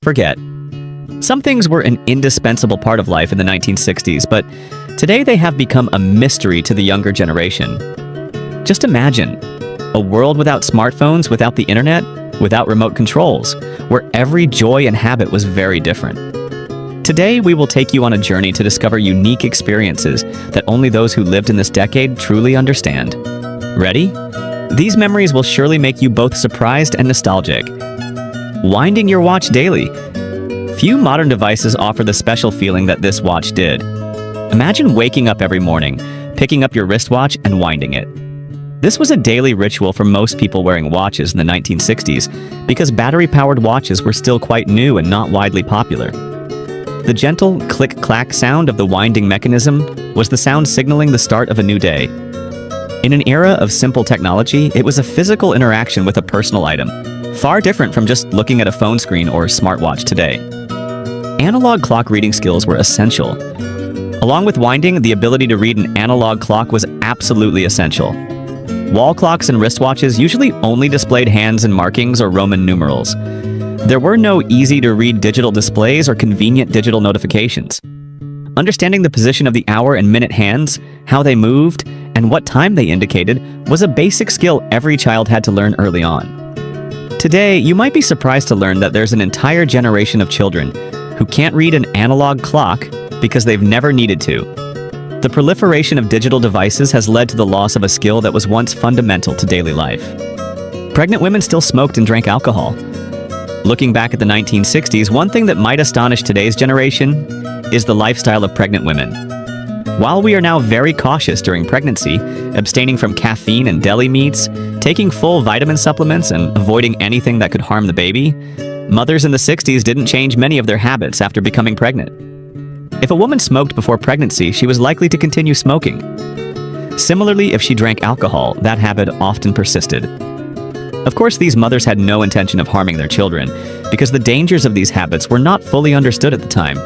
forget. Some things were an indispensable part of life in the 1960s, but today they have become a mystery to the younger generation. Just imagine a world without smartphones, without the internet, without remote controls, where every joy and habit was very different. Today, we will take you on a journey to discover unique experiences that only those who lived in this decade truly understand. Ready? These memories will surely make you both surprised and nostalgic. Winding your watch daily. Few modern devices offer the special feeling that this watch did. Imagine waking up every morning, picking up your wristwatch and winding it. This was a daily ritual for most people wearing watches in the 1960s because battery-powered watches were still quite new and not widely popular. The gentle click-clack sound of the winding mechanism was the sound signaling the start of a new day. In an era of simple technology, it was a physical interaction with a personal item, far different from just looking at a phone screen or smartwatch today. Analog clock reading skills were essential. Along with winding, the ability to read an analog clock was absolutely essential. Wall clocks and wristwatches usually only displayed hands and markings or Roman numerals. There were no easy-to-read digital displays or convenient digital notifications. Understanding the position of the hour and minute hands, how they moved, and what time they indicated was a basic skill every child had to learn early on. Today, you might be surprised to learn that there's an entire generation of children who can't read an analog clock because they've never needed to. The proliferation of digital devices has led to the loss of a skill that was once fundamental to daily life. Pregnant women still smoked and drank alcohol. Looking back at the 1960s, one thing that might astonish today's generation is the lifestyle of pregnant women. While we are now very cautious during pregnancy, abstaining from caffeine and deli meats, taking full vitamin supplements, and avoiding anything that could harm the baby, mothers in the 60s didn't change many of their habits after becoming pregnant. If a woman smoked before pregnancy, she was likely to continue smoking. Similarly, if she drank alcohol, that habit often persisted. Of course, these mothers had no intention of harming their children, because the dangers of these habits were not fully understood at the time.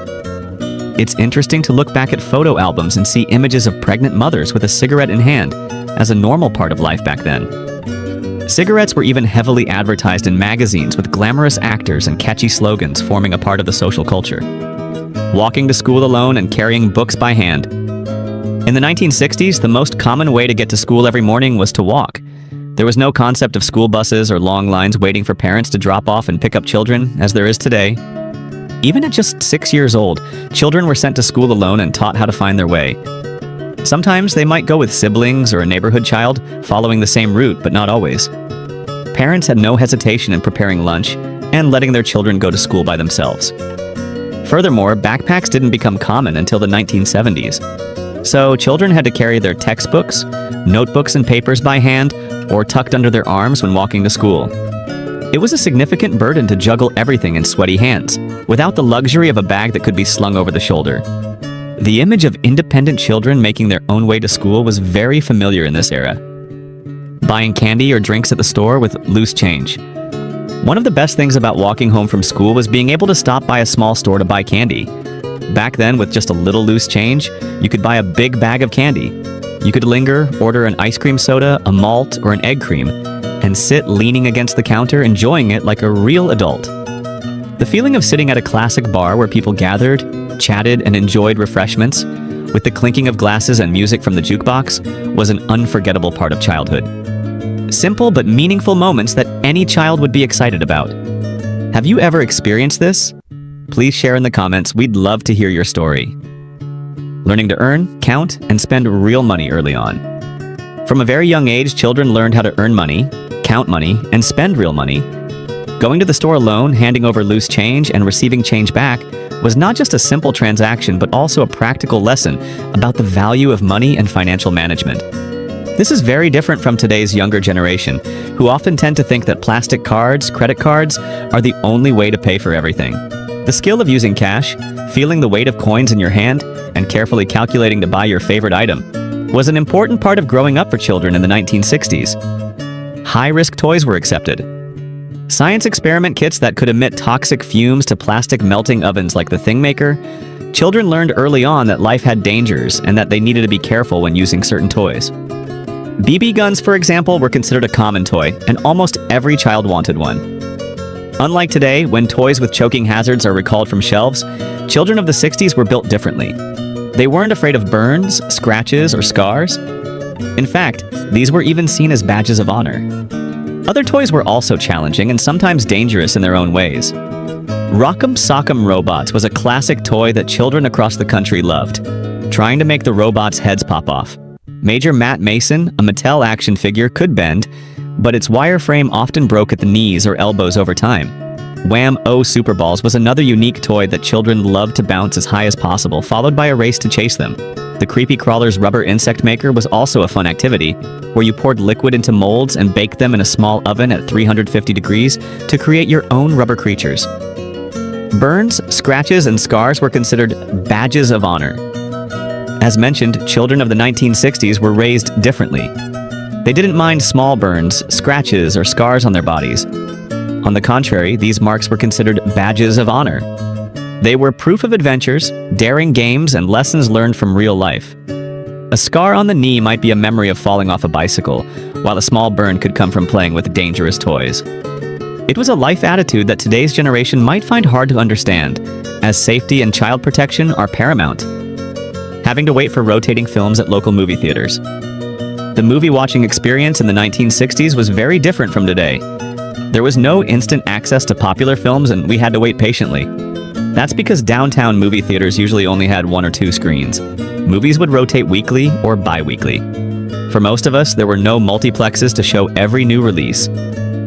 It's interesting to look back at photo albums and see images of pregnant mothers with a cigarette in hand as a normal part of life back then. Cigarettes were even heavily advertised in magazines with glamorous actors and catchy slogans forming a part of the social culture. Walking to school alone and carrying books by hand. In the 1960s, the most common way to get to school every morning was to walk. There was no concept of school buses or long lines waiting for parents to drop off and pick up children, as there is today. Even at just 6 years old, children were sent to school alone and taught how to find their way. Sometimes they might go with siblings or a neighborhood child, following the same route, but not always. Parents had no hesitation in preparing lunch and letting their children go to school by themselves. Furthermore, backpacks didn't become common until the 1970s. So children had to carry their textbooks, notebooks and papers by hand, or tucked under their arms when walking to school. It was a significant burden to juggle everything in sweaty hands, without the luxury of a bag that could be slung over the shoulder. The image of independent children making their own way to school was very familiar in this era. Buying candy or drinks at the store with loose change. One of the best things about walking home from school was being able to stop by a small store to buy candy. Back then, with just a little loose change, you could buy a big bag of candy. You could linger, order an ice cream soda, a malt, or an egg cream, and sit leaning against the counter enjoying it like a real adult. The feeling of sitting at a classic bar where people gathered, chatted, and enjoyed refreshments, with the clinking of glasses and music from the jukebox, was an unforgettable part of childhood. Simple but meaningful moments that any child would be excited about. Have you ever experienced this? Please share in the comments. We'd love to hear your story. Learning to earn, count, and spend real money early on. From a very young age, children learned how to earn money, count money, and spend real money. Going to the store alone, handing over loose change, and receiving change back was not just a simple transaction, but also a practical lesson about the value of money and financial management. This is very different from today's younger generation, who often tend to think that plastic cards, credit cards, are the only way to pay for everything. The skill of using cash, feeling the weight of coins in your hand, and carefully calculating to buy your favorite item was an important part of growing up for children in the 1960s. High-risk toys were accepted. Science experiment kits that could emit toxic fumes to plastic melting ovens like the Thing Maker. Children learned early on that life had dangers and that they needed to be careful when using certain toys. BB guns, for example, were considered a common toy, and almost every child wanted one. Unlike today, when toys with choking hazards are recalled from shelves, children of the 60s were built differently. They weren't afraid of burns, scratches, or scars. In fact, these were even seen as badges of honor. Other toys were also challenging and sometimes dangerous in their own ways. Rock'em Sock'em Robots was a classic toy that children across the country loved, trying to make the robots' heads pop off. Major Matt Mason, a Mattel action figure, could bend, but its wire frame often broke at the knees or elbows over time. Wham-O Super Balls was another unique toy that children loved to bounce as high as possible, followed by a race to chase them. The Creepy Crawler's rubber insect maker was also a fun activity, where you poured liquid into molds and baked them in a small oven at 350 degrees to create your own rubber creatures. Burns, scratches, and scars were considered badges of honor. As mentioned, children of the 1960s were raised differently. They didn't mind small burns, scratches, or scars on their bodies. On the contrary, these marks were considered badges of honor. They were proof of adventures, daring games, and lessons learned from real life. A scar on the knee might be a memory of falling off a bicycle, while a small burn could come from playing with dangerous toys. It was a life attitude that today's generation might find hard to understand, as safety and child protection are paramount. Having to wait for rotating films at local movie theaters. The movie-watching experience in the 1960s was very different from today. There was no instant access to popular films, and we had to wait patiently. That's because downtown movie theaters usually only had 1 or 2 screens. Movies would rotate weekly or bi-weekly. For most of us, there were no multiplexes to show every new release.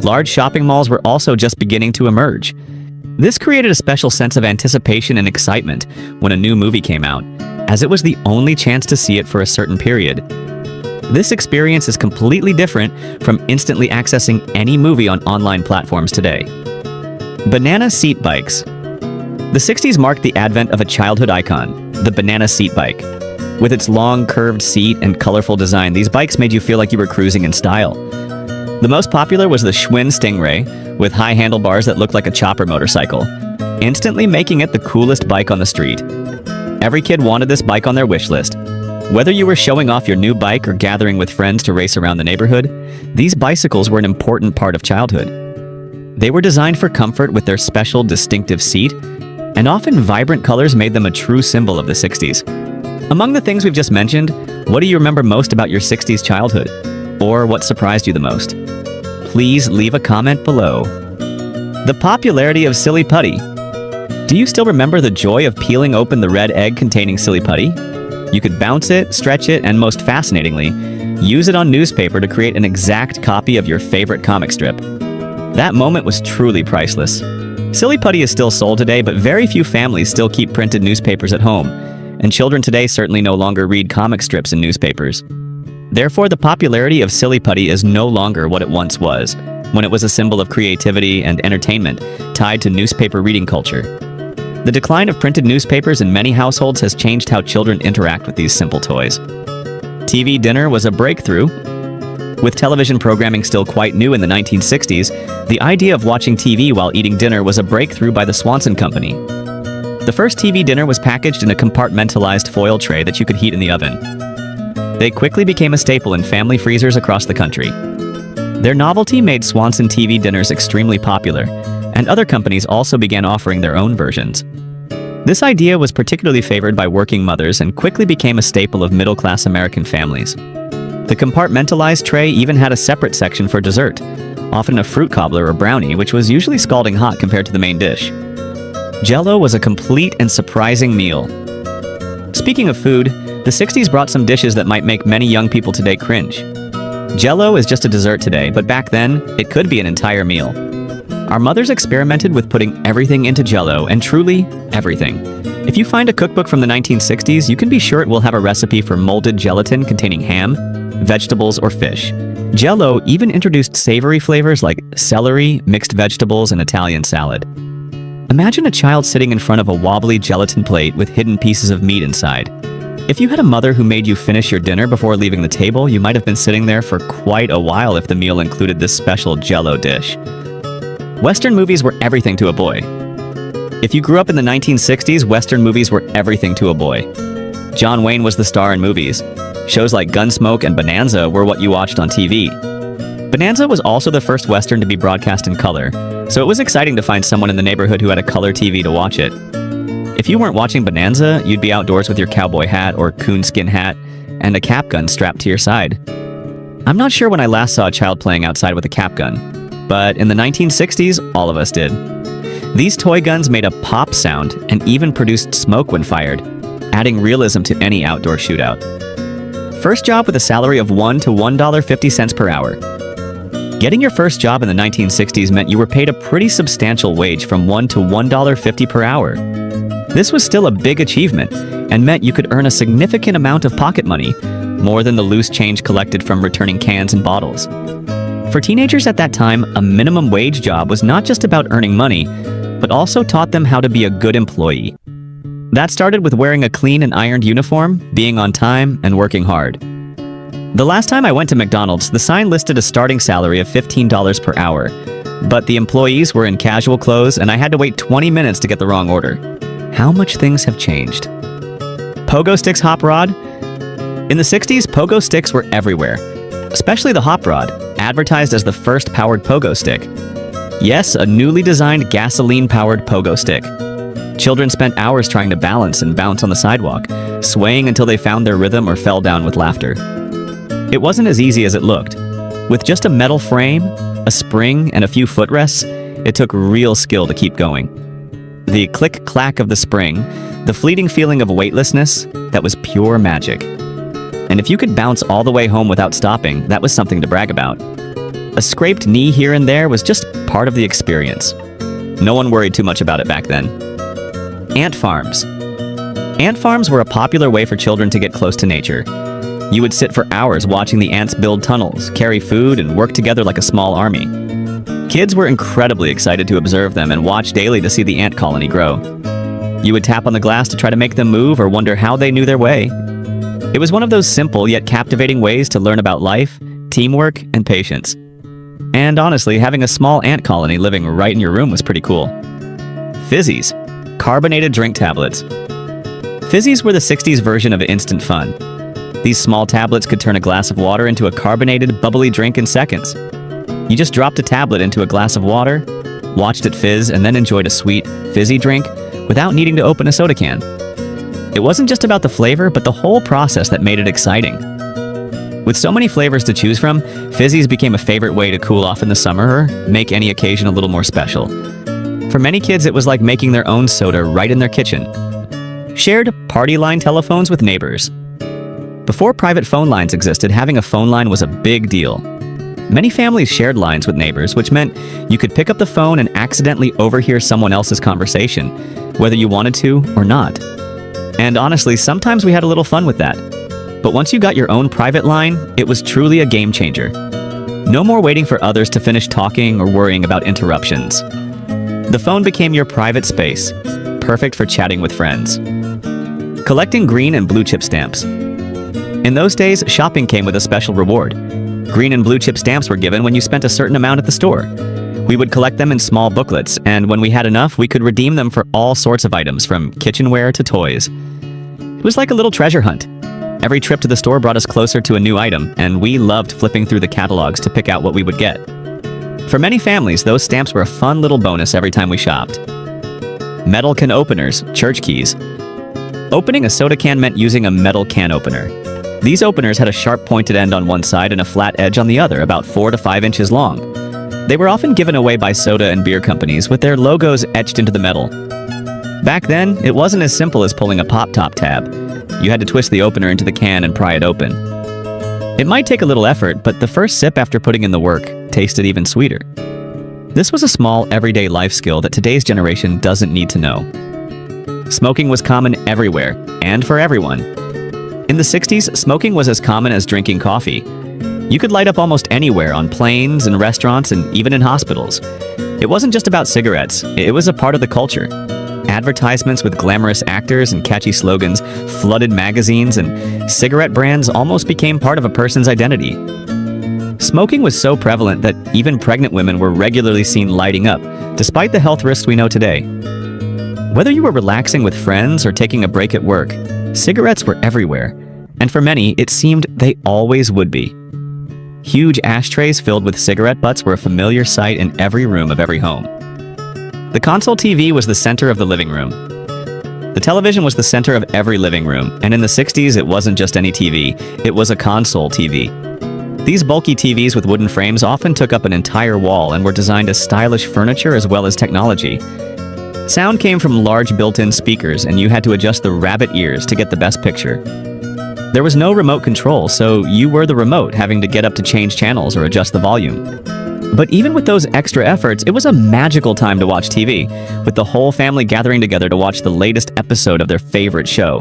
Large shopping malls were also just beginning to emerge. This created a special sense of anticipation and excitement when a new movie came out, as it was the only chance to see it for a certain period. This experience is completely different from instantly accessing any movie on online platforms today. Banana seat bikes. The 60s marked the advent of a childhood icon, the banana seat bike. With its long, curved seat and colorful design, these bikes made you feel like you were cruising in style. The most popular was the Schwinn Stingray, with high handlebars that looked like a chopper motorcycle, instantly making it the coolest bike on the street. Every kid wanted this bike on their wish list. Whether you were showing off your new bike or gathering with friends to race around the neighborhood, these bicycles were an important part of childhood. They were designed for comfort with their special, distinctive seat, and often vibrant colors made them a true symbol of the 60s. Among the things we've just mentioned, what do you remember most about your 60s childhood? Or what surprised you the most? Please leave a comment below. The popularity of Silly Putty. Do you still remember the joy of peeling open the red egg containing Silly Putty? You could bounce it, stretch it, and most fascinatingly, use it on newspaper to create an exact copy of your favorite comic strip. That moment was truly priceless. Silly Putty is still sold today, but very few families still keep printed newspapers at home, and children today certainly no longer read comic strips in newspapers. Therefore, the popularity of Silly Putty is no longer what it once was, when it was a symbol of creativity and entertainment tied to newspaper reading culture. The decline of printed newspapers in many households has changed how children interact with these simple toys. TV dinner was a breakthrough. With television programming still quite new in the 1960s, the idea of watching TV while eating dinner was a breakthrough by the Swanson Company. The first TV dinner was packaged in a compartmentalized foil tray that you could heat in the oven. They quickly became a staple in family freezers across the country. Their novelty made Swanson TV dinners extremely popular, and other companies also began offering their own versions. This idea was particularly favored by working mothers and quickly became a staple of middle-class American families. The compartmentalized tray even had a separate section for dessert, often a fruit cobbler or brownie, which was usually scalding hot compared to the main dish. Jell-O was a complete and surprising meal. Speaking of food, the 60s brought some dishes that might make many young people today cringe. Jell-O is just a dessert today, but back then, it could be an entire meal. Our mothers experimented with putting everything into Jell-O, and truly, everything. If you find a cookbook from the 1960s, you can be sure it will have a recipe for molded gelatin containing ham, vegetables, or fish. Jell-O even introduced savory flavors like celery, mixed vegetables, and Italian salad. Imagine a child sitting in front of a wobbly gelatin plate with hidden pieces of meat inside. If you had a mother who made you finish your dinner before leaving the table, you might have been sitting there for quite a while if the meal included this special Jell-O dish. Western movies were everything to a boy. If you grew up in the 1960s, Western movies were everything to a boy. John Wayne was the star in movies. Shows like Gunsmoke and Bonanza were what you watched on TV. Bonanza was also the first Western to be broadcast in color, so it was exciting to find someone in the neighborhood who had a color TV to watch it. If you weren't watching Bonanza, you'd be outdoors with your cowboy hat or coonskin hat and a cap gun strapped to your side. I'm not sure when I last saw a child playing outside with a cap gun, but in the 1960s, all of us did. These toy guns made a pop sound and even produced smoke when fired, adding realism to any outdoor shootout. First job with a salary of $1 to $1.50 per hour. Getting your first job in the 1960s meant you were paid a pretty substantial wage from $1 to $1.50 per hour. This was still a big achievement and meant you could earn a significant amount of pocket money, more than the loose change collected from returning cans and bottles. For teenagers at that time, a minimum wage job was not just about earning money, but also taught them how to be a good employee. That started with wearing a clean and ironed uniform, being on time, and working hard. The last time I went to McDonald's, the sign listed a starting salary of $15 per hour, but the employees were in casual clothes and I had to wait 20 minutes to get the wrong order. How much things have changed. Pogo sticks hop rod? In the 60s, pogo sticks were everywhere, especially the hop rod, advertised as the first powered pogo stick. Yes, a newly designed gasoline-powered pogo stick. Children spent hours trying to balance and bounce on the sidewalk, swaying until they found their rhythm or fell down with laughter. It wasn't as easy as it looked. With just a metal frame, a spring, and a few footrests, it took real skill to keep going. The click-clack of the spring, the fleeting feeling of weightlessness, that was pure magic. And if you could bounce all the way home without stopping, that was something to brag about. A scraped knee here and there was just part of the experience. No one worried too much about it back then. Ant farms. Ant farms were a popular way for children to get close to nature. You would sit for hours watching the ants build tunnels, carry food, and work together like a small army. Kids were incredibly excited to observe them and watch daily to see the ant colony grow. You would tap on the glass to try to make them move or wonder how they knew their way. It was one of those simple yet captivating ways to learn about life, teamwork, and patience. And honestly, having a small ant colony living right in your room was pretty cool. Fizzies. Carbonated drink tablets. Fizzies were the 60s version of instant fun. These small tablets could turn a glass of water into a carbonated, bubbly drink in seconds. You just dropped a tablet into a glass of water, watched it fizz, and then enjoyed a sweet, fizzy drink without needing to open a soda can. It wasn't just about the flavor, but the whole process that made it exciting. With so many flavors to choose from, fizzies became a favorite way to cool off in the summer or make any occasion a little more special. For many kids, it was like making their own soda right in their kitchen. Shared party line telephones with neighbors. Before private phone lines existed, having a phone line was a big deal. Many families shared lines with neighbors, which meant you could pick up the phone and accidentally overhear someone else's conversation, whether you wanted to or not. And honestly, sometimes we had a little fun with that. But once you got your own private line, it was truly a game changer. No more waiting for others to finish talking or worrying about interruptions. The phone became your private space, perfect for chatting with friends. Collecting green and blue chip stamps. In those days, shopping came with a special reward. Green and blue chip stamps were given when you spent a certain amount at the store. We would collect them in small booklets, and when we had enough, we could redeem them for all sorts of items, from kitchenware to toys. It was like a little treasure hunt. Every trip to the store brought us closer to a new item, and we loved flipping through the catalogs to pick out what we would get. For many families, those stamps were a fun little bonus every time we shopped. Metal can openers, church keys. Opening a soda can meant using a metal can opener. These openers had a sharp pointed end on one side and a flat edge on the other, about 4 to 5 inches long. They were often given away by soda and beer companies with their logos etched into the metal. Back then, it wasn't as simple as pulling a pop-top tab. You had to twist the opener into the can and pry it open. It might take a little effort, but the first sip after putting in the work tasted even sweeter. This was a small, everyday life skill that today's generation doesn't need to know. Smoking was common everywhere, and for everyone. In the 60s, smoking was as common as drinking coffee. You could light up almost anywhere, on planes and restaurants and even in hospitals. It wasn't just about cigarettes, it was a part of the culture. Advertisements with glamorous actors and catchy slogans flooded magazines, and cigarette brands almost became part of a person's identity. Smoking was so prevalent that even pregnant women were regularly seen lighting up, despite the health risks we know today. Whether you were relaxing with friends or taking a break at work, cigarettes were everywhere, and for many, it seemed they always would be. Huge ashtrays filled with cigarette butts were a familiar sight in every room of every home. The console TV was the center of the living room. The television was the center of every living room, and in the 60s it wasn't just any TV, it was a console TV. These bulky TVs with wooden frames often took up an entire wall and were designed as stylish furniture as well as technology. Sound came from large built-in speakers, and you had to adjust the rabbit ears to get the best picture. There was no remote control, so you were the remote, having to get up to change channels or adjust the volume. But even with those extra efforts, it was a magical time to watch TV, with the whole family gathering together to watch the latest episode of their favorite show.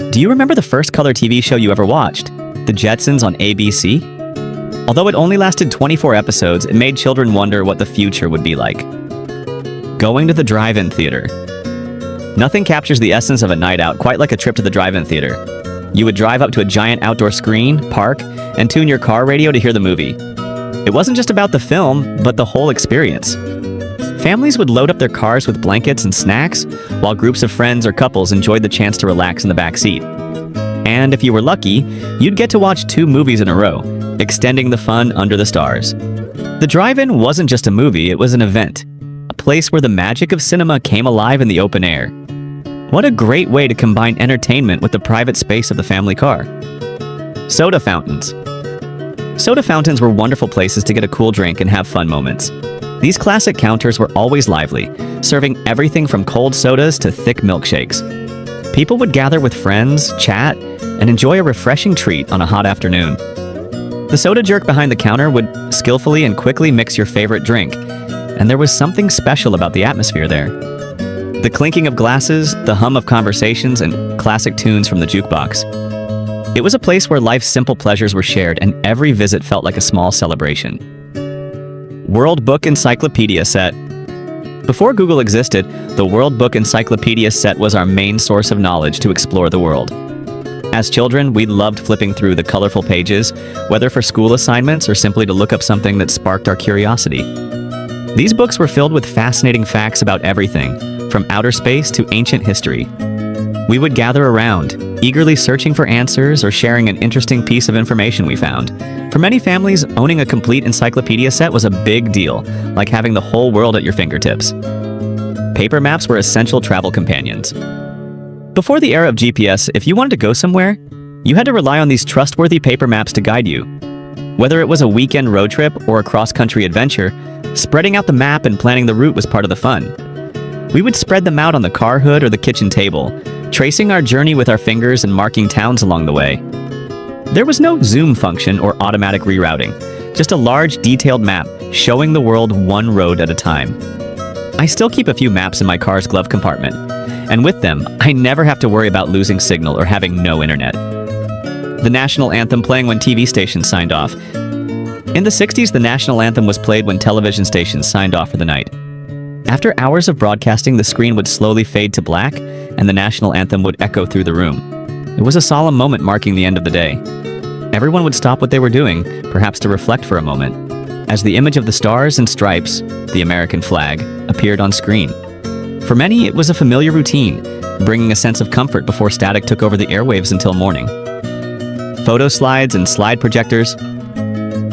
Do you remember the first color TV show you ever watched? The Jetsons on ABC? Although it only lasted 24 episodes, it made children wonder what the future would be like. Going to the drive-in theater. Nothing captures the essence of a night out quite like a trip to the drive-in theater. You would drive up to a giant outdoor screen, park, and tune your car radio to hear the movie. It wasn't just about the film, but the whole experience. Families would load up their cars with blankets and snacks, while groups of friends or couples enjoyed the chance to relax in the back seat. And if you were lucky, you'd get to watch 2 movies in a row, extending the fun under the stars. The drive-in wasn't just a movie, it was an event. A place where the magic of cinema came alive in the open air. What a great way to combine entertainment with the private space of the family car. Soda fountains. Soda fountains were wonderful places to get a cool drink and have fun moments. These classic counters were always lively, serving everything from cold sodas to thick milkshakes. People would gather with friends, chat, and enjoy a refreshing treat on a hot afternoon. The soda jerk behind the counter would skillfully and quickly mix your favorite drink, and there was something special about the atmosphere there. The clinking of glasses, the hum of conversations, and classic tunes from the jukebox. It was a place where life's simple pleasures were shared, and every visit felt like a small celebration. World Book Encyclopedia Set. Before Google existed, the World Book Encyclopedia Set was our main source of knowledge to explore the world. As children, we loved flipping through the colorful pages, whether for school assignments or simply to look up something that sparked our curiosity. These books were filled with fascinating facts about everything, from outer space to ancient history. We would gather around, eagerly searching for answers or sharing an interesting piece of information we found. For many families, owning a complete encyclopedia set was a big deal, like having the whole world at your fingertips. Paper maps were essential travel companions. Before the era of GPS, if you wanted to go somewhere, you had to rely on these trustworthy paper maps to guide you. Whether it was a weekend road trip or a cross-country adventure, spreading out the map and planning the route was part of the fun. We would spread them out on the car hood or the kitchen table, tracing our journey with our fingers and marking towns along the way. There was no zoom function or automatic rerouting, just a large, detailed map showing the world one road at a time. I still keep a few maps in my car's glove compartment, and with them, I never have to worry about losing signal or having no internet. The national anthem playing when TV stations signed off. In the 60s, the national anthem was played when television stations signed off for the night. After hours of broadcasting, the screen would slowly fade to black, and the national anthem would echo through the room. It was a solemn moment marking the end of the day. Everyone would stop what they were doing, perhaps to reflect for a moment, as the image of the stars and stripes, the American flag, appeared on screen. For many, it was a familiar routine, bringing a sense of comfort before static took over the airwaves until morning. Photo slides and slide projectors.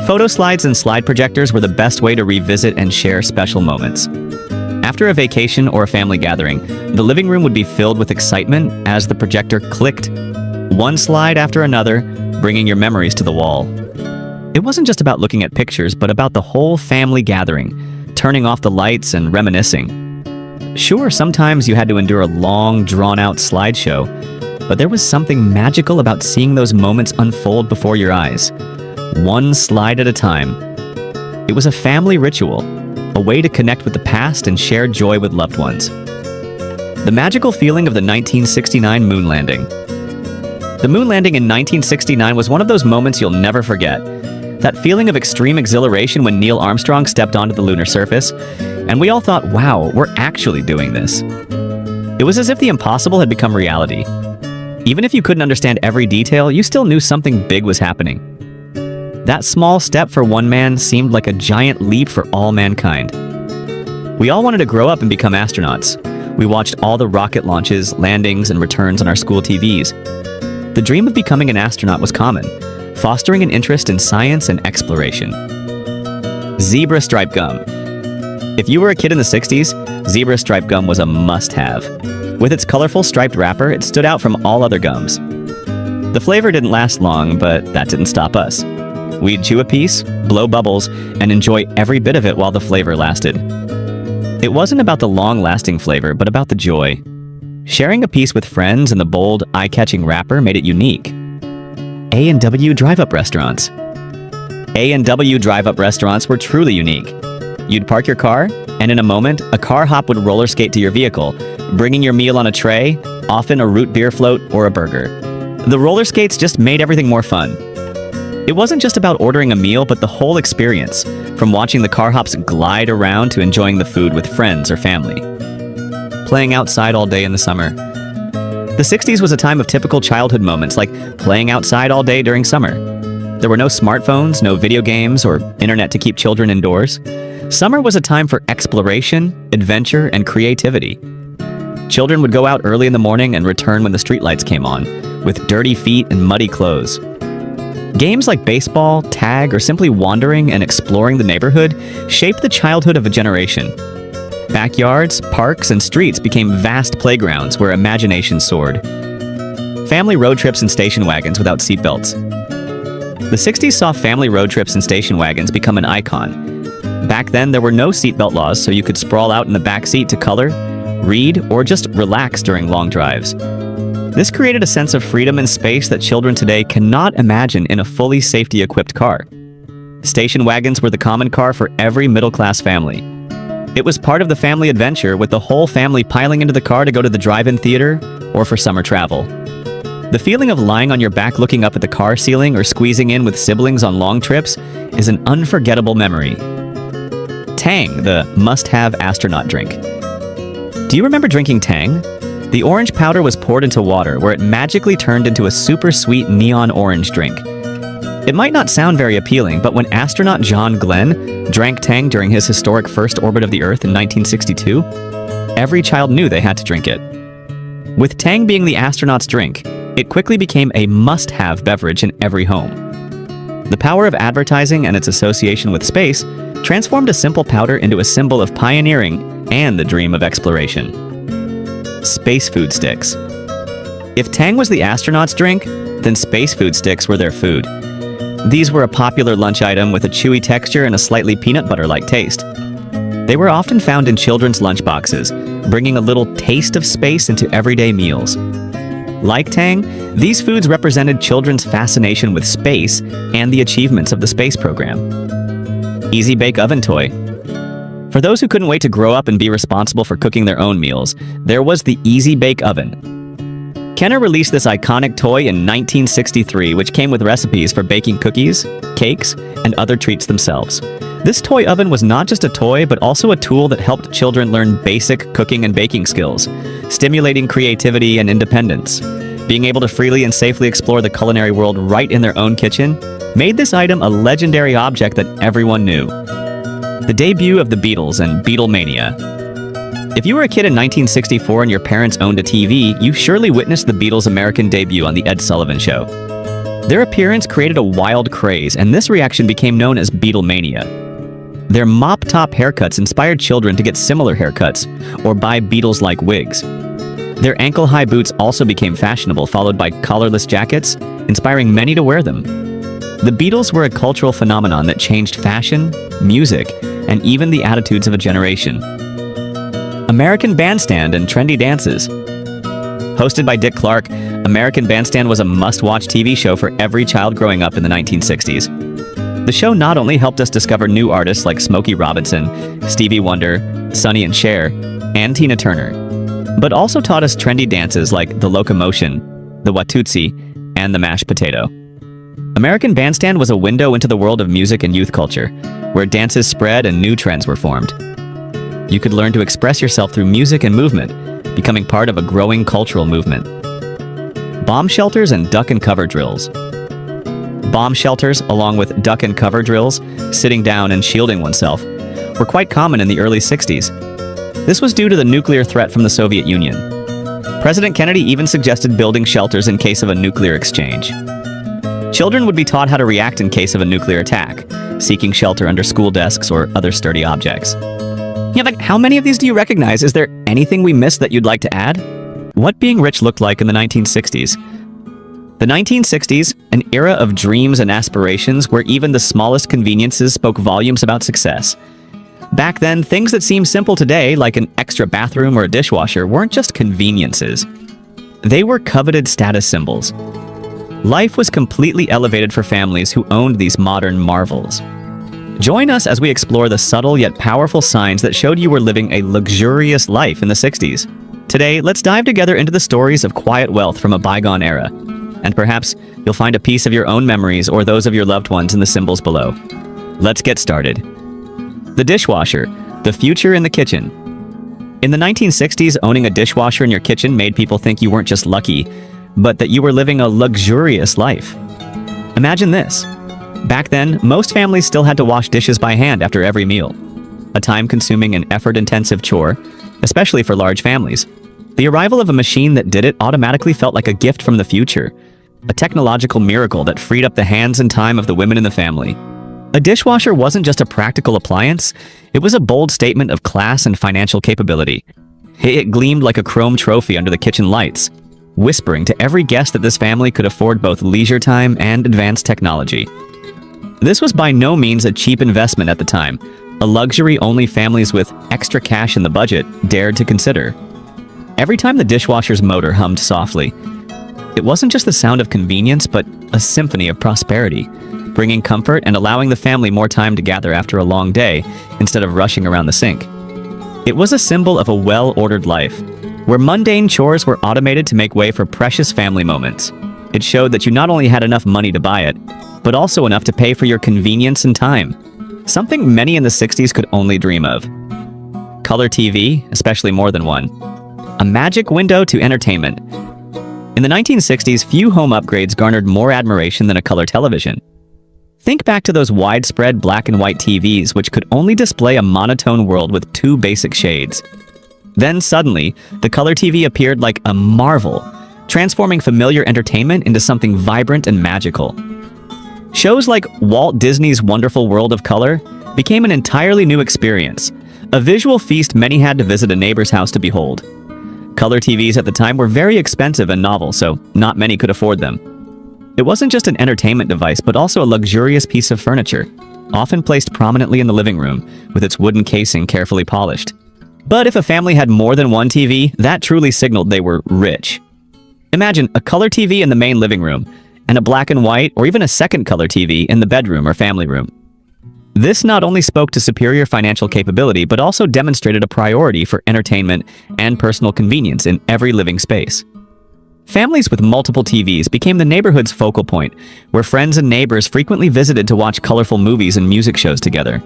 Photo slides and slide projectors were the best way to revisit and share special moments. After a vacation or a family gathering, the living room would be filled with excitement as the projector clicked, one slide after another, bringing your memories to the wall. It wasn't just about looking at pictures, but about the whole family gathering, turning off the lights and reminiscing. Sure, sometimes you had to endure a long, drawn-out slideshow, but there was something magical about seeing those moments unfold before your eyes, one slide at a time. It was a family ritual, a way to connect with the past and share joy with loved ones. The magical feeling of the 1969 moon landing. The moon landing in 1969 was one of those moments you'll never forget. That feeling of extreme exhilaration when Neil Armstrong stepped onto the lunar surface, and we all thought, wow, we're actually doing this. It was as if the impossible had become reality. Even if you couldn't understand every detail, you still knew something big was happening. That small step for one man seemed like a giant leap for all mankind. We all wanted to grow up and become astronauts. We watched all the rocket launches, landings, and returns on our school TVs. The dream of becoming an astronaut was common. fostering an interest in science and exploration. Zebra stripe gum. If you were a kid in the 60s, zebra stripe gum was a must-have. With its colorful striped wrapper, it stood out from all other gums. The flavor didn't last long, but that didn't stop us. We'd chew a piece, blow bubbles, and enjoy every bit of it while the flavor lasted. It wasn't about the long-lasting flavor, but about the joy. Sharing a piece with friends in the bold, eye-catching wrapper made it unique. A&W drive-up restaurants. A&W drive-up restaurants were truly unique. You'd park your car, and in a moment, a car hop would roller skate to your vehicle, bringing your meal on a tray, often a root beer float or a burger. The roller skates just made everything more fun. It wasn't just about ordering a meal, but the whole experience, from watching the car hops glide around to enjoying the food with friends or family. Playing outside all day in the summer. The 60s was a time of typical childhood moments, like playing outside all day during summer. There were no smartphones, no video games, or internet to keep children indoors. Summer was a time for exploration, adventure, and creativity. Children would go out early in the morning and return when the streetlights came on, with dirty feet and muddy clothes. Games like baseball, tag, or simply wandering and exploring the neighborhood shaped the childhood of a generation. Backyards, parks, and streets became vast playgrounds where imagination soared. Family road trips in station wagons without seatbelts. The 60s saw family road trips in station wagons become an icon. Back then, there were no seatbelt laws, so you could sprawl out in the back seat to color, read, or just relax during long drives. This created a sense of freedom and space that children today cannot imagine in a fully safety-equipped car. Station wagons were the common car for every middle-class family. It was part of the family adventure, with the whole family piling into the car to go to the drive-in theater or for summer travel. The feeling of lying on your back looking up at the car ceiling or squeezing in with siblings on long trips is an unforgettable memory. Tang, the must-have astronaut drink. Do you remember drinking Tang? The orange powder was poured into water, where it magically turned into a super sweet neon orange drink. It might not sound very appealing, but when astronaut John Glenn drank Tang during his historic first orbit of the Earth in 1962, every child knew they had to drink it. With Tang being the astronaut's drink, it quickly became a must-have beverage in every home. The power of advertising and its association with space transformed a simple powder into a symbol of pioneering and the dream of exploration. Space food sticks. If Tang was the astronaut's drink, then space food sticks were their food. These were a popular lunch item with a chewy texture and a slightly peanut butter-like taste. They were often found in children's lunchboxes, bringing a little taste of space into everyday meals. Like Tang, these foods represented children's fascination with space and the achievements of the space program. Easy Bake Oven Toy. For those who couldn't wait to grow up and be responsible for cooking their own meals, there was the Easy Bake Oven. Kenner released this iconic toy in 1963, which came with recipes for baking cookies, cakes, and other treats themselves. This toy oven was not just a toy, but also a tool that helped children learn basic cooking and baking skills, stimulating creativity and independence. Being able to freely and safely explore the culinary world right in their own kitchen made this item a legendary object that everyone knew. The debut of the Beatles and Beatlemania. If you were a kid in 1964 and your parents owned a TV, you surely witnessed the Beatles' American debut on The Ed Sullivan Show. Their appearance created a wild craze, and this reaction became known as Beatlemania. Their mop-top haircuts inspired children to get similar haircuts or buy Beatles-like wigs. Their ankle-high boots also became fashionable, followed by collarless jackets, inspiring many to wear them. The Beatles were a cultural phenomenon that changed fashion, music, and even the attitudes of a generation. American Bandstand and trendy dances. Hosted by Dick Clark, American Bandstand was a must-watch TV show for every child growing up in the 1960s. The show not only helped us discover new artists like Smokey Robinson, Stevie Wonder, Sonny and Cher, and Tina Turner, but also taught us trendy dances like the locomotion, the Watusi, and the mashed potato. American Bandstand was a window into the world of music and youth culture, where dances spread and new trends were formed. You could learn to express yourself through music and movement, becoming part of a growing cultural movement. Bomb shelters and duck and cover drills. Bomb shelters, along with duck and cover drills, sitting down and shielding oneself, were quite common in the early 60s. This was due to the nuclear threat from the Soviet Union. President Kennedy even suggested building shelters in case of a nuclear exchange. Children would be taught how to react in case of a nuclear attack, seeking shelter under school desks or other sturdy objects. Yeah, like, how many of these do you recognize? Is there anything we missed that you'd like to add? What being rich looked like in the 1960s? The 1960s, an era of dreams and aspirations where even the smallest conveniences spoke volumes about success. Back then, things that seem simple today, like an extra bathroom or a dishwasher, weren't just conveniences. They were coveted status symbols. Life was completely elevated for families who owned these modern marvels. Join us as we explore the subtle yet powerful signs that showed you were living a luxurious life in the 60s. Today, let's dive together into the stories of quiet wealth from a bygone era. And perhaps you'll find a piece of your own memories or those of your loved ones in the symbols below. Let's get started. The dishwasher, the future in the kitchen. In the 1960s, owning a dishwasher in your kitchen made people think you weren't just lucky, but that you were living a luxurious life. Imagine this. Back then, most families still had to wash dishes by hand after every meal, a time-consuming and effort-intensive chore, especially for large families. The arrival of a machine that did it automatically felt like a gift from the future, a technological miracle that freed up the hands and time of the women in the family. A dishwasher wasn't just a practical appliance, it was a bold statement of class and financial capability. It gleamed like a chrome trophy under the kitchen lights, whispering to every guest that this family could afford both leisure time and advanced technology. This was by no means a cheap investment at the time, a luxury only families with extra cash in the budget dared to consider. Every time the dishwasher's motor hummed softly, it wasn't just the sound of convenience, but a symphony of prosperity, bringing comfort and allowing the family more time to gather after a long day instead of rushing around the sink. It was a symbol of a well-ordered life, where mundane chores were automated to make way for precious family moments. It showed that you not only had enough money to buy it, but also enough to pay for your convenience and time, something many in the 60s could only dream of. Color TV, especially more than one. A magic window to entertainment. In the 1960s, few home upgrades garnered more admiration than a color television. Think back to those widespread black and white TVs which could only display a monotone world with two basic shades. Then suddenly, the color TV appeared like a marvel, transforming familiar entertainment into something vibrant and magical. Shows like Walt Disney's Wonderful World of Color became an entirely new experience, a visual feast many had to visit a neighbor's house to behold. Color TVs at the time were very expensive and novel, so not many could afford them. It wasn't just an entertainment device, but also a luxurious piece of furniture, often placed prominently in the living room, with its wooden casing carefully polished. But if a family had more than one TV, that truly signaled they were rich. Imagine a color TV in the main living room, and a black and white or even a second color TV in the bedroom or family room. This not only spoke to superior financial capability, but also demonstrated a priority for entertainment and personal convenience in every living space. Families with multiple TVs became the neighborhood's focal point, where friends and neighbors frequently visited to watch colorful movies and music shows together.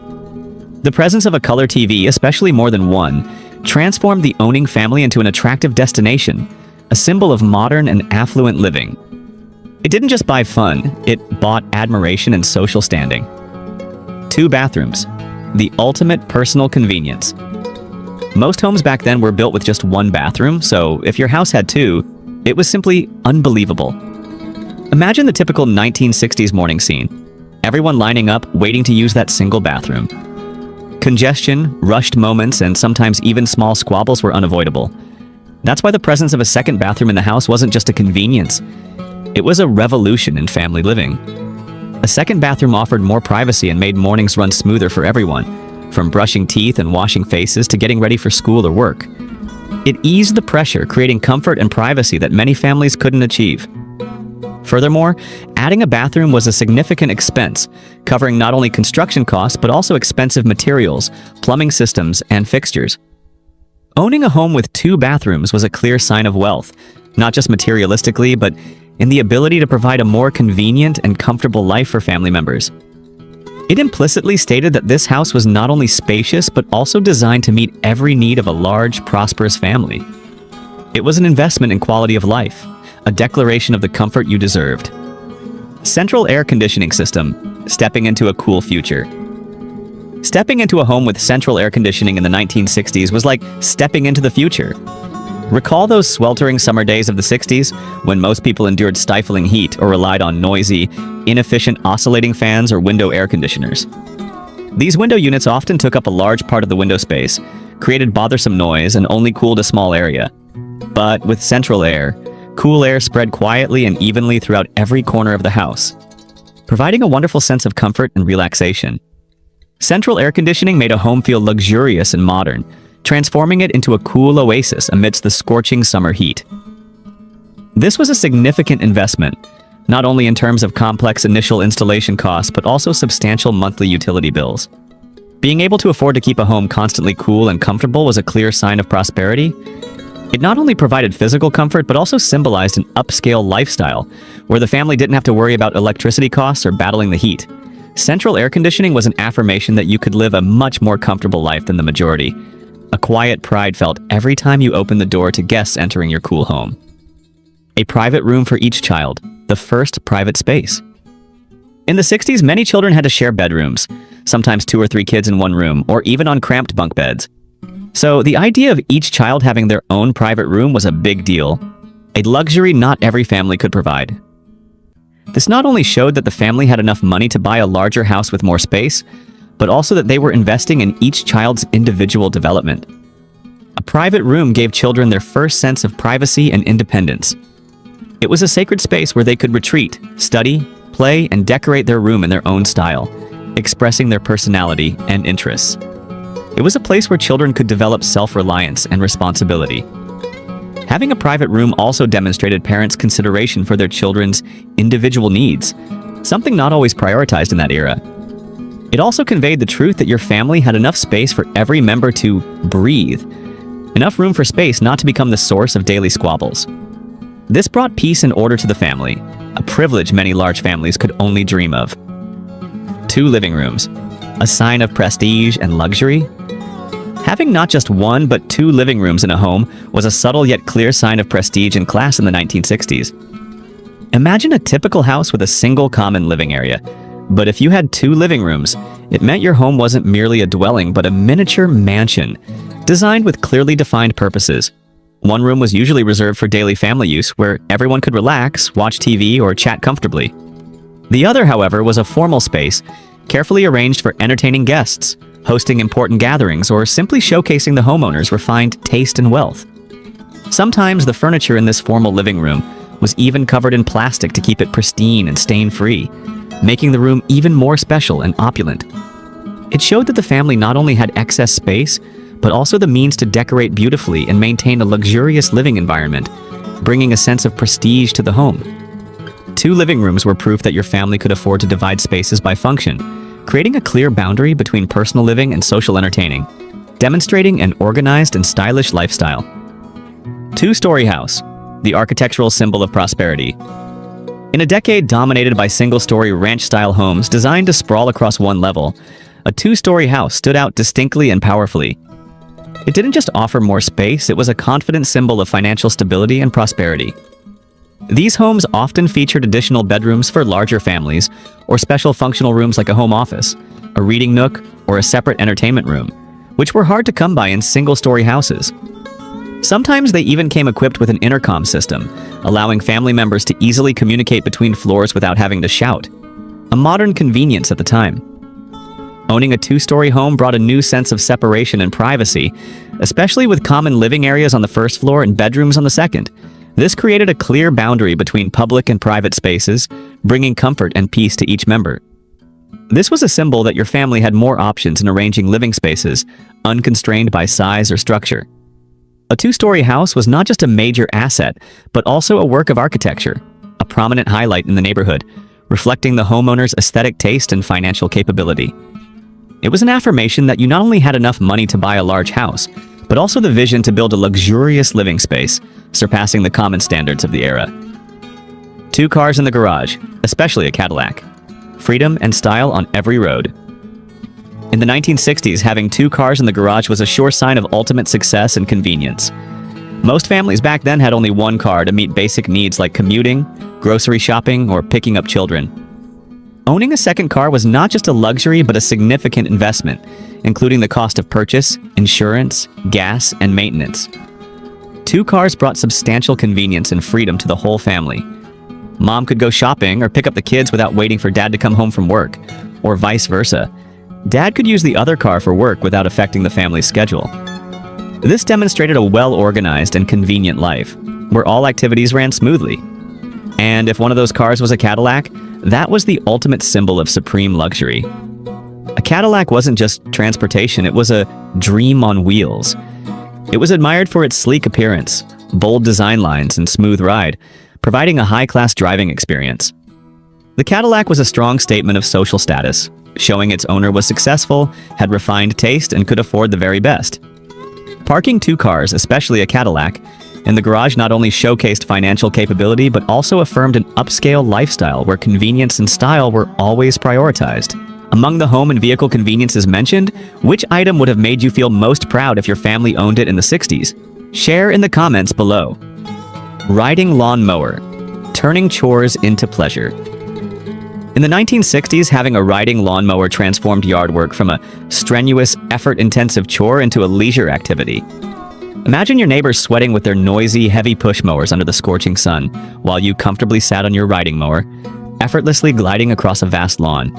The presence of a color TV, especially more than one, transformed the owning family into an attractive destination, a symbol of modern and affluent living. It didn't just buy fun, it bought admiration and social standing. 2 bathrooms, the ultimate personal convenience. Most homes back then were built with just 1 bathroom, so if your house had 2, it was simply unbelievable. Imagine the typical 1960s morning scene. Everyone lining up, waiting to use that single bathroom. Congestion, rushed moments, and sometimes even small squabbles were unavoidable. That's why the presence of a second bathroom in the house wasn't just a convenience. It was a revolution in family living. A second bathroom offered more privacy and made mornings run smoother for everyone, from brushing teeth and washing faces to getting ready for school or work. It eased the pressure, creating comfort and privacy that many families couldn't achieve. Furthermore, adding a bathroom was a significant expense, covering not only construction costs but also expensive materials, plumbing systems, and fixtures. Owning a home with 2 bathrooms was a clear sign of wealth, not just materialistically, but in the ability to provide a more convenient and comfortable life for family members. It implicitly stated that this house was not only spacious, but also designed to meet every need of a large, prosperous family. It was an investment in quality of life, a declaration of the comfort you deserved. Central air conditioning system, stepping into a cool future. Stepping into a home with central air conditioning in the 1960s was like stepping into the future. Recall those sweltering summer days of the 60s when most people endured stifling heat or relied on noisy, inefficient oscillating fans or window air conditioners. These window units often took up a large part of the window space, created bothersome noise, and only cooled a small area. But with central air, cool air spread quietly and evenly throughout every corner of the house, providing a wonderful sense of comfort and relaxation. Central air conditioning made a home feel luxurious and modern, transforming it into a cool oasis amidst the scorching summer heat. This was a significant investment, not only in terms of complex initial installation costs, but also substantial monthly utility bills. Being able to afford to keep a home constantly cool and comfortable was a clear sign of prosperity. It not only provided physical comfort, but also symbolized an upscale lifestyle, where the family didn't have to worry about electricity costs or battling the heat. Central air conditioning was an affirmation that you could live a much more comfortable life than the majority. A quiet pride felt every time you opened the door to guests entering your cool home. A private room for each child, the first private space. In the 60s, many children had to share bedrooms, sometimes 2 or 3 kids in one room, or even on cramped bunk beds. So the idea of each child having their own private room was a big deal, a luxury not every family could provide. This not only showed that the family had enough money to buy a larger house with more space, but also that they were investing in each child's individual development. A private room gave children their first sense of privacy and independence. It was a sacred space where they could retreat, study, play, and decorate their room in their own style, expressing their personality and interests. It was a place where children could develop self-reliance and responsibility. Having a private room also demonstrated parents' consideration for their children's individual needs, something not always prioritized in that era. It also conveyed the truth that your family had enough space for every member to breathe, enough room for space not to become the source of daily squabbles. This brought peace and order to the family, a privilege many large families could only dream of. 2 living rooms, a sign of prestige and luxury? Having not just 1 but 2 living rooms in a home was a subtle yet clear sign of prestige and class in the 1960s. Imagine a typical house with a single common living area. But if you had 2 living rooms, it meant your home wasn't merely a dwelling but a miniature mansion, designed with clearly defined purposes. One room was usually reserved for daily family use, where everyone could relax, watch TV, or chat comfortably. The other, however, was a formal space, carefully arranged for entertaining guests, hosting important gatherings, or simply showcasing the homeowner's refined taste and wealth. Sometimes the furniture in this formal living room was even covered in plastic to keep it pristine and stain-free, making the room even more special and opulent. It showed that the family not only had excess space, but also the means to decorate beautifully and maintain a luxurious living environment, bringing a sense of prestige to the home. 2 living rooms were proof that your family could afford to divide spaces by function, creating a clear boundary between personal living and social entertaining, demonstrating an organized and stylish lifestyle. 2-story house, the architectural symbol of prosperity. In a decade dominated by single-story ranch-style homes designed to sprawl across one level, a 2-story house stood out distinctly and powerfully. It didn't just offer more space, it was a confident symbol of financial stability and prosperity. These homes often featured additional bedrooms for larger families, or special functional rooms like a home office, a reading nook, or a separate entertainment room, which were hard to come by in single-story houses. Sometimes they even came equipped with an intercom system, allowing family members to easily communicate between floors without having to shout. A modern convenience at the time. Owning a 2-story home brought a new sense of separation and privacy, especially with common living areas on the first floor and bedrooms on the second. This created a clear boundary between public and private spaces, bringing comfort and peace to each member. This was a symbol that your family had more options in arranging living spaces, unconstrained by size or structure. A 2-story house was not just a major asset, but also a work of architecture, a prominent highlight in the neighborhood, reflecting the homeowner's aesthetic taste and financial capability. It was an affirmation that you not only had enough money to buy a large house, but also the vision to build a luxurious living space, surpassing the common standards of the era. 2 cars in the garage, especially a Cadillac. Freedom and style on every road. In the 1960s, having 2 cars in the garage was a sure sign of ultimate success and convenience. Most families back then had only 1 car to meet basic needs like commuting, grocery shopping, or picking up children. Owning a second car was not just a luxury but a significant investment, including the cost of purchase, insurance, gas, and maintenance. Two cars brought substantial convenience and freedom to the whole family. Mom could go shopping or pick up the kids without waiting for Dad to come home from work, or vice versa. Dad could use the other car for work without affecting the family's schedule. This demonstrated a well-organized and convenient life, where all activities ran smoothly. And if one of those cars was a Cadillac, that was the ultimate symbol of supreme luxury. A Cadillac wasn't just transportation, it was a dream on wheels. It was admired for its sleek appearance, bold design lines, and smooth ride, providing a high-class driving experience. The Cadillac was a strong statement of social status, showing its owner was successful, had refined taste, and could afford the very best. Parking two cars, especially a Cadillac, in the garage not only showcased financial capability but also affirmed an upscale lifestyle where convenience and style were always prioritized. Among the home and vehicle conveniences mentioned, which item would have made you feel most proud if your family owned it in the 60s? Share in the comments below. Riding lawnmower, turning chores into pleasure. In the 1960s, having a riding lawnmower transformed yard work from a strenuous, effort-intensive chore into a leisure activity. Imagine your neighbors sweating with their noisy, heavy push mowers under the scorching sun, while you comfortably sat on your riding mower, effortlessly gliding across a vast lawn.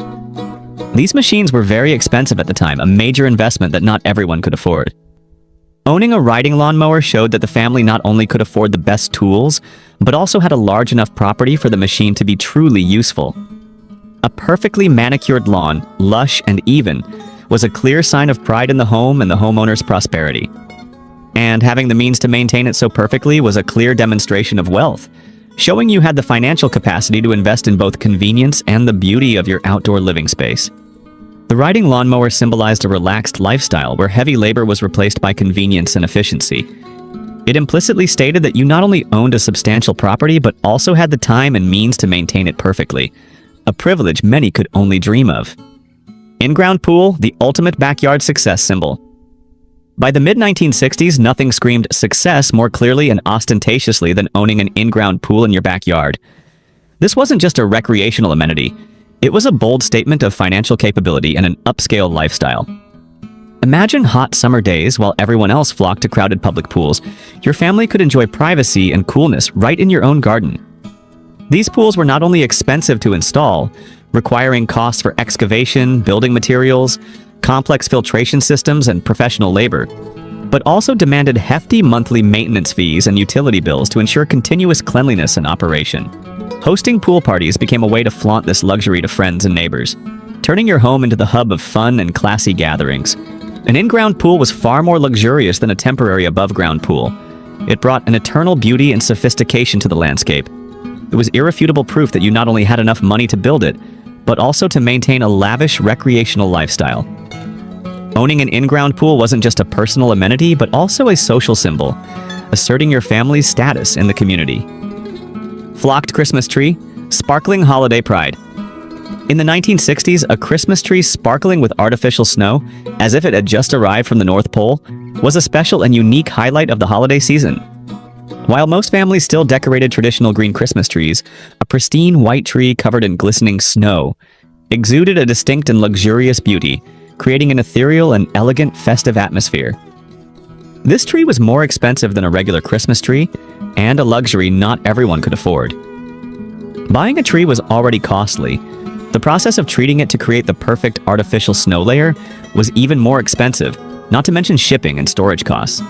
These machines were very expensive at the time, a major investment that not everyone could afford. Owning a riding lawnmower showed that the family not only could afford the best tools, but also had a large enough property for the machine to be truly useful. A perfectly manicured lawn, lush and even, was a clear sign of pride in the home and the homeowner's prosperity. And having the means to maintain it so perfectly was a clear demonstration of wealth, showing you had the financial capacity to invest in both convenience and the beauty of your outdoor living space. The riding lawnmower symbolized a relaxed lifestyle where heavy labor was replaced by convenience and efficiency. It implicitly stated that you not only owned a substantial property but also had the time and means to maintain it perfectly, a privilege many could only dream of. In-ground pool, the ultimate backyard success symbol. By the mid-1960s, nothing screamed success more clearly and ostentatiously than owning an in-ground pool in your backyard. This wasn't just a recreational amenity. It was a bold statement of financial capability and an upscale lifestyle. Imagine hot summer days while everyone else flocked to crowded public pools. Your family could enjoy privacy and coolness right in your own garden. These pools were not only expensive to install, requiring costs for excavation, building materials, complex filtration systems, and professional labor, but also demanded hefty monthly maintenance fees and utility bills to ensure continuous cleanliness and operation. Hosting pool parties became a way to flaunt this luxury to friends and neighbors, turning your home into the hub of fun and classy gatherings. An in-ground pool was far more luxurious than a temporary above-ground pool. It brought an eternal beauty and sophistication to the landscape. It was irrefutable proof that you not only had enough money to build it, but also to maintain a lavish recreational lifestyle. Owning an in-ground pool wasn't just a personal amenity, but also a social symbol, asserting your family's status in the community. Flocked Christmas tree, sparkling holiday pride. In the 1960s, a Christmas tree sparkling with artificial snow, as if it had just arrived from the North Pole, was a special and unique highlight of the holiday season. While most families still decorated traditional green Christmas trees, a pristine white tree covered in glistening snow exuded a distinct and luxurious beauty, creating an ethereal and elegant festive atmosphere. This tree was more expensive than a regular Christmas tree, and a luxury not everyone could afford. Buying a tree was already costly. The process of treating it to create the perfect artificial snow layer was even more expensive, not to mention shipping and storage costs.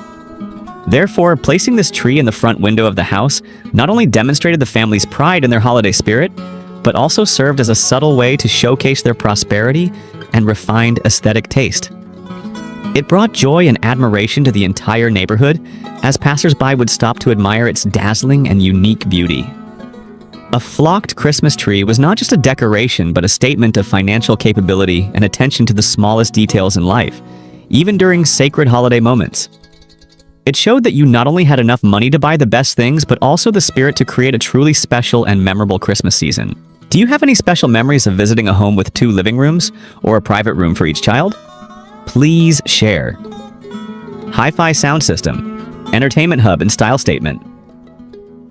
Therefore, placing this tree in the front window of the house not only demonstrated the family's pride in their holiday spirit, but also served as a subtle way to showcase their prosperity and refined aesthetic taste. It brought joy and admiration to the entire neighborhood, as passersby would stop to admire its dazzling and unique beauty. A flocked Christmas tree was not just a decoration, but a statement of financial capability and attention to the smallest details in life, even during sacred holiday moments. It showed that you not only had enough money to buy the best things, but also the spirit to create a truly special and memorable Christmas season. Do you have any special memories of visiting a home with 2 living rooms, or a private room for each child? Please share. Hi-fi sound system, entertainment hub and style statement.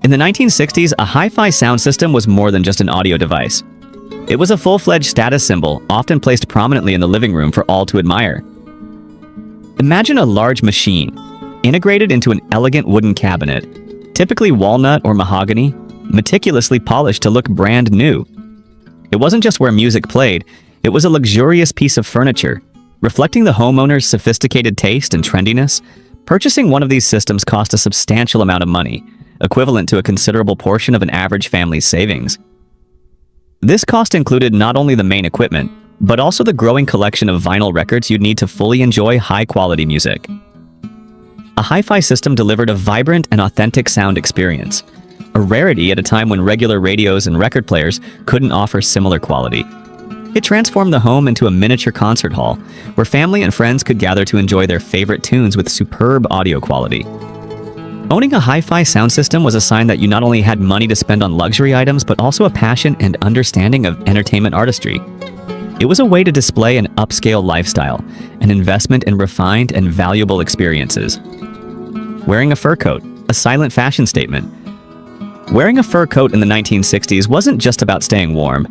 In the 1960s, a hi-fi sound system was more than just an audio device. It was a full-fledged status symbol, often placed prominently in the living room for all to admire. Imagine a large machine, integrated into an elegant wooden cabinet, typically walnut or mahogany, meticulously polished to look brand new. It wasn't just where music played, it was a luxurious piece of furniture. Reflecting the homeowner's sophisticated taste and trendiness, purchasing one of these systems cost a substantial amount of money, equivalent to a considerable portion of an average family's savings. This cost included not only the main equipment, but also the growing collection of vinyl records you'd need to fully enjoy high-quality music. A hi-fi system delivered a vibrant and authentic sound experience, a rarity at a time when regular radios and record players couldn't offer similar quality. It transformed the home into a miniature concert hall, where family and friends could gather to enjoy their favorite tunes with superb audio quality. Owning a hi-fi sound system was a sign that you not only had money to spend on luxury items, but also a passion and understanding of entertainment artistry. It was a way to display an upscale lifestyle, an investment in refined and valuable experiences. Wearing a fur coat, a silent fashion statement. Wearing a fur coat in the 1960s wasn't just about staying warm.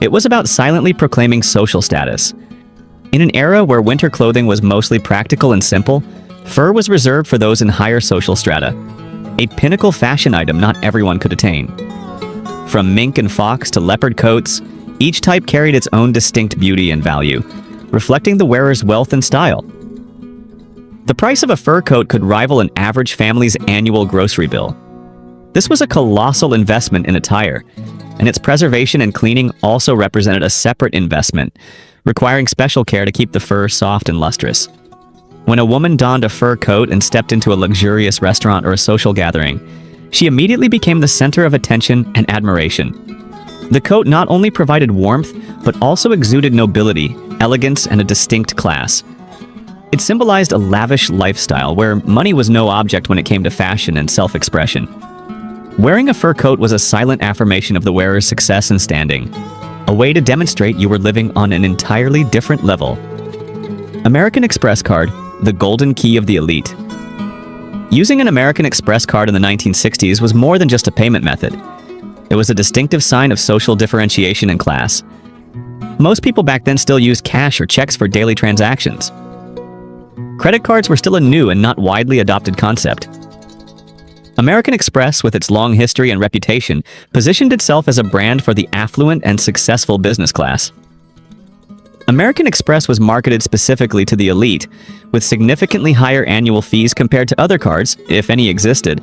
It was about silently proclaiming social status. In an era where winter clothing was mostly practical and simple, fur was reserved for those in higher social strata, a pinnacle fashion item not everyone could attain. From mink and fox to leopard coats, each type carried its own distinct beauty and value, reflecting the wearer's wealth and style. The price of a fur coat could rival an average family's annual grocery bill. This was a colossal investment in attire, and its preservation and cleaning also represented a separate investment, requiring special care to keep the fur soft and lustrous. When a woman donned a fur coat and stepped into a luxurious restaurant or a social gathering, she immediately became the center of attention and admiration. The coat not only provided warmth, but also exuded nobility, elegance, and a distinct class. It symbolized a lavish lifestyle where money was no object when it came to fashion and self-expression. Wearing a fur coat was a silent affirmation of the wearer's success and standing, a way to demonstrate you were living on an entirely different level. American Express card, the golden key of the elite. Using an American Express card in the 1960s was more than just a payment method. It was a distinctive sign of social differentiation and class. Most people back then still used cash or checks for daily transactions. Credit cards were still a new and not widely adopted concept. American Express, with its long history and reputation, positioned itself as a brand for the affluent and successful business class. American Express was marketed specifically to the elite, with significantly higher annual fees compared to other cards, if any existed,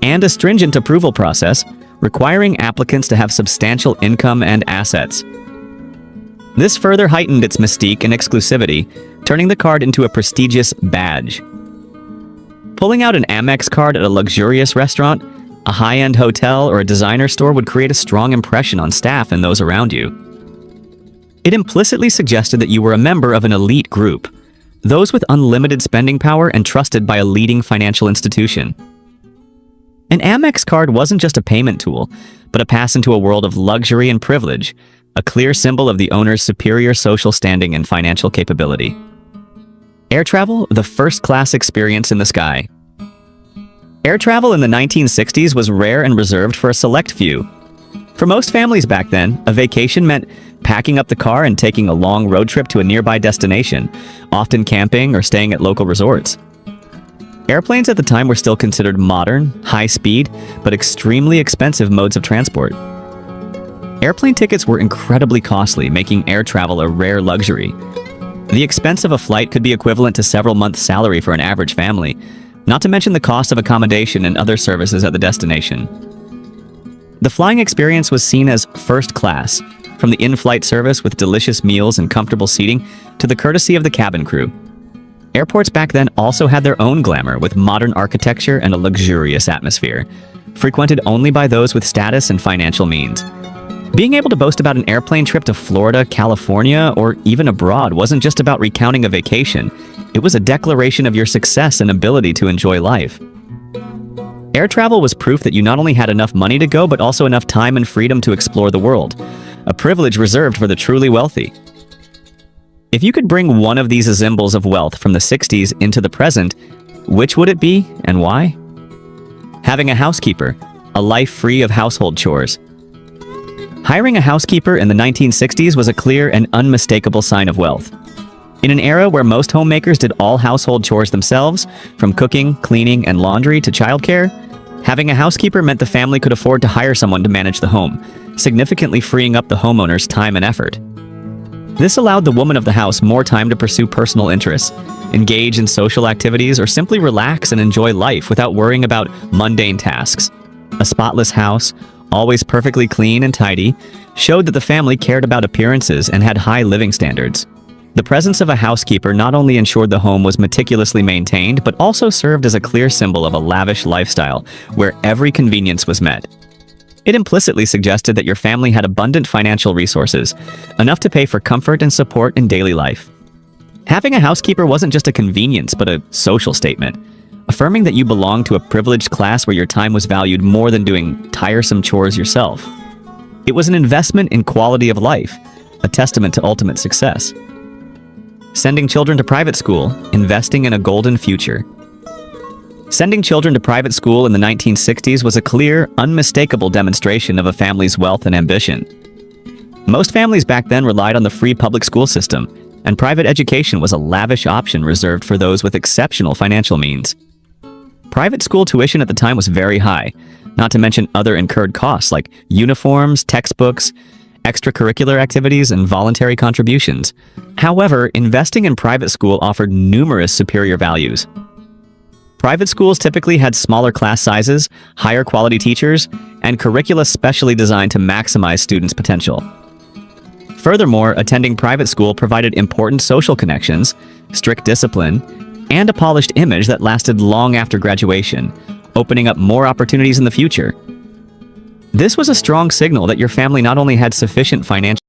and a stringent approval process, requiring applicants to have substantial income and assets. This further heightened its mystique and exclusivity, turning the card into a prestigious badge. Pulling out an Amex card at a luxurious restaurant, a high-end hotel, or a designer store would create a strong impression on staff and those around you. It implicitly suggested that you were a member of an elite group, those with unlimited spending power and trusted by a leading financial institution. An Amex card wasn't just a payment tool, but a pass into a world of luxury and privilege, a clear symbol of the owner's superior social standing and financial capability. Air travel, the first-class experience in the sky. Air travel in the 1960s was rare and reserved for a select few. For most families back then, a vacation meant packing up the car and taking a long road trip to a nearby destination, often camping or staying at local resorts. Airplanes at the time were still considered modern, high-speed, but extremely expensive modes of transport. Airplane tickets were incredibly costly, making air travel a rare luxury. The expense of a flight could be equivalent to several months' salary for an average family, not to mention the cost of accommodation and other services at the destination. The flying experience was seen as first class, from the in-flight service with delicious meals and comfortable seating to the courtesy of the cabin crew. Airports back then also had their own glamour with modern architecture and a luxurious atmosphere, frequented only by those with status and financial means. Being able to boast about an airplane trip to Florida, California, or even abroad wasn't just about recounting a vacation. It was a declaration of your success and ability to enjoy life. Air travel was proof that you not only had enough money to go, but also enough time and freedom to explore the world, a privilege reserved for the truly wealthy. If you could bring one of these symbols of wealth from the 60s into the present, which would it be and why? Having a housekeeper, a life free of household chores. Hiring a housekeeper in the 1960s was a clear and unmistakable sign of wealth. In an era where most homemakers did all household chores themselves, from cooking, cleaning, and laundry to childcare, having a housekeeper meant the family could afford to hire someone to manage the home, significantly freeing up the homeowner's time and effort. This allowed the woman of the house more time to pursue personal interests, engage in social activities, or simply relax and enjoy life without worrying about mundane tasks. A spotless house, always perfectly clean and tidy, showed that the family cared about appearances and had high living standards. The presence of a housekeeper not only ensured the home was meticulously maintained, but also served as a clear symbol of a lavish lifestyle where every convenience was met. It implicitly suggested that your family had abundant financial resources, enough to pay for comfort and support in daily life. Having a housekeeper wasn't just a convenience, but a social statement, affirming that you belonged to a privileged class where your time was valued more than doing tiresome chores yourself. It was an investment in quality of life, a testament to ultimate success. Sending children to private school, investing in a golden future. Sending children to private school in the 1960s was a clear, unmistakable demonstration of a family's wealth and ambition. Most families back then relied on the free public school system, and private education was a lavish option reserved for those with exceptional financial means. Private school tuition at the time was very high, not to mention other incurred costs like uniforms, textbooks, extracurricular activities, and voluntary contributions. However, investing in private school offered numerous superior values. Private schools typically had smaller class sizes, higher quality teachers, and curricula specially designed to maximize students' potential. Furthermore, attending private school provided important social connections, strict discipline, and a polished image that lasted long after graduation, opening up more opportunities in the future. This was a strong signal that your family not only had sufficient financial